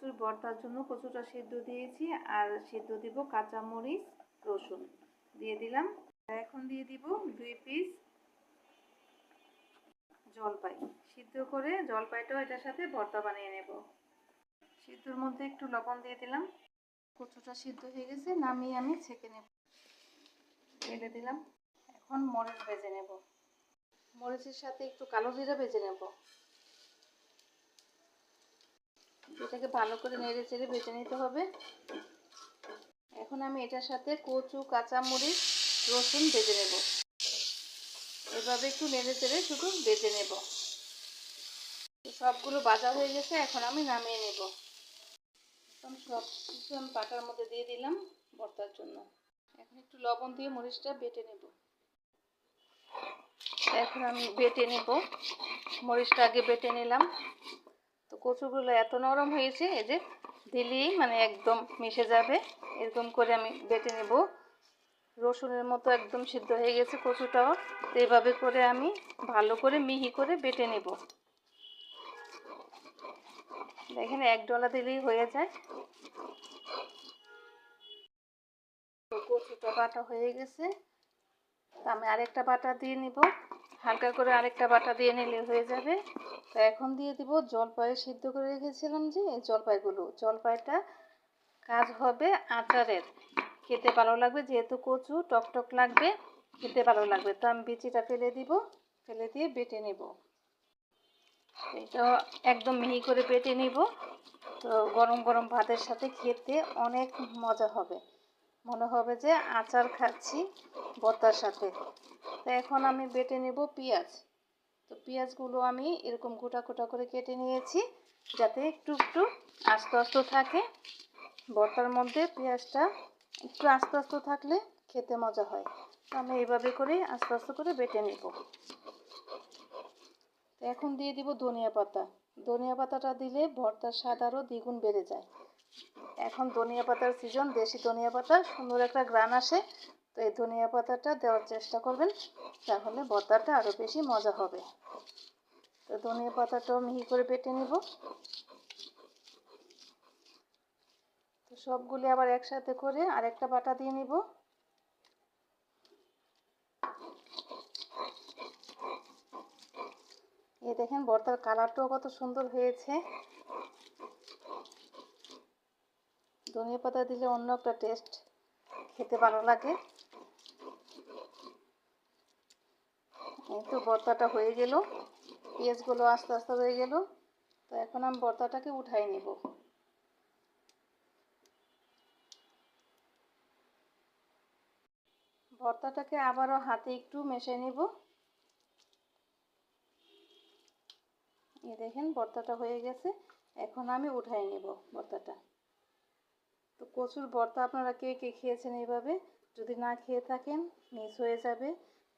কচুর ভর্তার জন্য কচুটা সিদ্ধ দিয়েছি, আর সিদ্ধ দিব কাঁচামরিচ, রসুন দিয়ে দিলাম। এখন দিয়ে দিব 2 পিস জলপাই, সিদ্ধ করে জলপাইটাও এটার সাথে ভর্তা বানিয়ে নেব। সিদ্ধর মধ্যে একটু লবণ দিয়ে দিলাম। কচুটা সিদ্ধ হয়ে গেছে, নামিয়ে আমি ছেঁকে নেব। ঢেলে দিলাম। এখন মরিচ ভেজে নেব। মরিচের সাথে একটু কালো জিরা ভেজে নেব। এটাকে ভালো করে নেড়ে চেড়ে ভেজে নিতে হবে। এখন আমি এটার সাথে কচু, কাঁচামরিচ, রসুন ভেজে নেব। এভাবে একটু নেড়ে চেড়ে শুধু ভেজে নেব। সবগুলো ভাজা হয়ে গেছে, এখন আমি নামিয়ে নেব। এখন সব কিছু আমি পাটার মধ্যে দিয়ে দিলাম ভর্তার জন্য। এখন একটু লবণ দিয়ে মরিচটা বেটে নেব। এখন আমি বেটে নেব। মরিচটা আগে বেটে নিলাম। তো কচুগুলো এত নরম হয়েছে, এই যে দিলেই মানে একদম মিশে যাবে, এরকম করে আমি বেটে নেব। রসুনের মতো একদম সিদ্ধ হয়ে গেছে কচুটাও। তো এইভাবে করে আমি ভালো করে মিহি করে বেটে নেব। দেখেন, এক ডলা দিলেই হয়ে যায়। তো কচুটা বাটা হয়ে গেছে, আমি আরেকটা বাটা দিয়ে নিব। হালকা করে আরেকটা বাটা দিয়ে নিলে হয়ে যাবে। তো এখন দিয়ে দিব জলপাই সিদ্ধ করে রেখেছিলাম, যে এই জলপাইটা কাজ হবে আচারের। খেতে ভালো লাগবে, যেহেতু কচু টক লাগবে, খেতে ভালো লাগবে। তো আমি বিচিটা ফেলে দিব, ফেলে দিয়ে বেটে নেব। এটা একদম মিহি করে বেটে নিব। তো গরম গরম ভাতের সাথে খেতে অনেক মজা হবে, মনে হবে যে আচার খাচ্ছি ভর্তার সাথে। তো এখন আমি বেটে নেব পেঁয়াজ। তো পেঁয়াজগুলো আমি এরকম গোটা গোটা করে কেটে নিয়েছি, যাতে একটু একটু আস্তে আস্তে থাকে। ভর্তার মধ্যে পেঁয়াজটা একটু আস্তে আস্তে থাকলে খেতে মজা হয়। তো আমি এইভাবে করে আস্তে আস্তে করে বেটে নেব। এখন দিয়ে দিব ধনিয়া পাতা। ধনিয়া পাতাটা দিলে ভর্তার স্বাদ আরও দ্বিগুণ বেড়ে যায়। এখন ধনিয়া পাতার সিজন, দেশি ধনিয়া পাতা, সুন্দর একটা ঘ্রাণ আসে। তো এই ধনিয়া পাতাটা দেওয়ার চেষ্টা করবেন, তাহলে ভর্তাটা আরও বেশি মজা হবে। তো ধনিয়া পাতাটাও মিহি করে বেটে নিব। তো সবগুলি আবার একসাথে করে আরেকটা বাটা দিয়ে নিব। এই দেখেন, ভর্তার কালারটাও কত সুন্দর হয়েছে। ধনিয়া পাতা দিলে অন্য একটা টেস্ট, খেতে ভালো লাগে। এই তো ভর্তাটা হয়ে গেল, পেঁয়াজগুলো আস্তে আস্তে হয়ে গেল। তো এখন আমি ভর্তাটাকে উঠাই নেব। ভর্তাটাকে আবারও হাতে একটু মেশে নেব। এই দেখেন, ভর্তাটা হয়ে গেছে। এখন আমি উঠাই নেব ভর্তাটা। তো কচুর ভর্তা আপনারা কে কে খেয়েছেন এইভাবে? যদি না খেয়ে থাকেন, মিস হয়ে যাবে।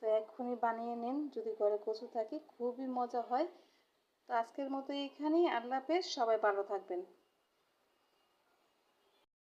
তো এক্ষুনি বানিয়ে নিন, যদি ঘরে কচু থাকে, খুবই মজা হয়। তো আজকের মতো এইখানেই। আল্লাহ হাফেজ, সবাই ভালো থাকবেন।